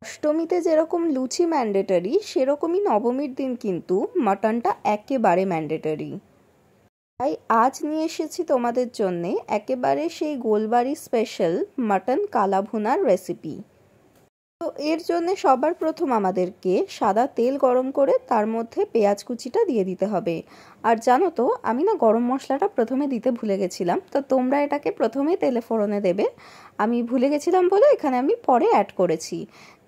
অষ্টমীতে যেরকম লুচি ম্যান্ডেটরি, সেরকমই নবমীর দিন কিন্তু মাটনটা একেবারে ম্যান্ডেটরি। তাই আজ নিয়ে এসেছি তোমাদের জন্যে একেবারে সেই গোলবাড়ি স্পেশাল মাটন কালা ভুনার রেসিপি। তো এর জন্য সবার প্রথম আমাদেরকে সাদা তেল গরম করে তার মধ্যে পেঁয়াজ কুচিটা দিয়ে দিতে হবে। আর জানো তো, আমি না গরম মশলাটা প্রথমে দিতে ভুলে গেছিলাম, তো তোমরা এটাকে প্রথমে তেলে ফোড়নে দেবে। আমি ভুলে গেছিলাম বলে এখানে আমি পরে অ্যাড করেছি।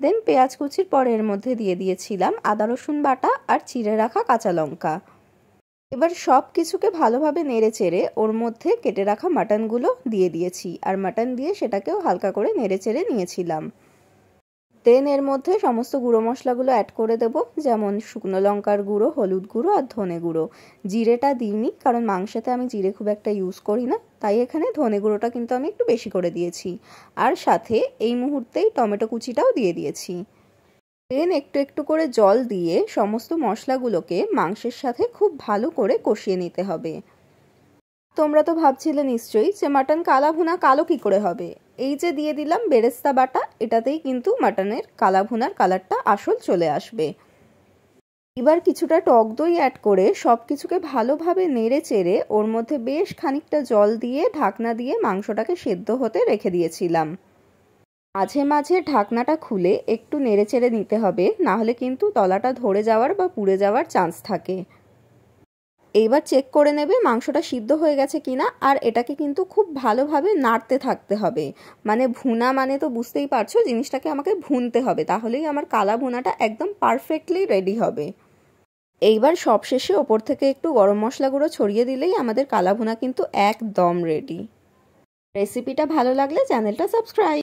দেন পেঁয়াজ কুচির পরে এর মধ্যে দিয়ে দিয়েছিলাম আদা রসুন বাটা আর চিড়ে রাখা কাঁচা লঙ্কা। এবার সব কিছুকে ভালোভাবে নেড়ে চেড়ে ওর মধ্যে কেটে রাখা মাটনগুলো দিয়ে দিয়েছি, আর মাটন দিয়ে সেটাকেও হালকা করে নেড়ে চেড়ে নিয়েছিলাম। দেন এর মধ্যে সমস্ত গুঁড়ো মশলাগুলো অ্যাড করে দেব, যেমন শুকনো লঙ্কার গুঁড়ো, হলুদ গুঁড়ো আর ধনে গুঁড়ো। জিরেটা দিইনি, কারণ মাংসতে আমি জিরে খুব একটা ইউজ করি না, তাই এখানে ধনে গুঁড়োটা কিন্তু আমি একটু বেশি করে দিয়েছি। আর সাথে এই মুহূর্তেই টমেটো কুচিটাও দিয়ে দিয়েছি। দেন একটু একটু করে জল দিয়ে সমস্ত মশলাগুলোকে মাংসের সাথে খুব ভালো করে কষিয়ে নিতে হবে। তোমরা তো ভাবছিলে নিশ্চয়ই যে মাটন কালা ভুনা কালো কি করে হবে। এই যে দিয়ে দিলাম বেরেস্তা বাটা, এটাতেই কিন্তু মাটনের কালা ভুনার কালারটা আসল চলে আসবে। এবার কিছুটা টক দই অ্যাড করে সব কিছুকে ভালোভাবে নেড়ে চেড়ে ওর মধ্যে বেশ খানিকটা জল দিয়ে ঢাকনা দিয়ে মাংসটাকে সেদ্ধ হতে রেখে দিয়েছিলাম। মাঝে মাঝে ঢাকনাটা খুলে একটু নেড়ে চেড়ে নিতে হবে, নাহলে কিন্তু তলাটা ধরে যাওয়ার বা পুড়ে যাওয়ার চান্স থাকে। এইবার চেক করে নেবে মাংসটা সিদ্ধ হয়ে গেছে কিনা, আর এটাকে কিন্তু খুব ভালোভাবে নাড়তে থাকতে হবে। মানে ভুনা মানে তো বুঝতেই পারছো, জিনিসটাকে আমাকে ভুনতে হবে, তাহলেই আমার কালা ভুনাটা একদম পারফেক্টলি রেডি হবে। এইবার সবশেষে ওপর থেকে একটু গরম মশলা গুঁড়ো ছড়িয়ে দিলেই আমাদের কালা ভুনা কিন্তু একদম রেডি। রেসিপিটা ভালো লাগলে চ্যানেলটা সাবস্ক্রাইব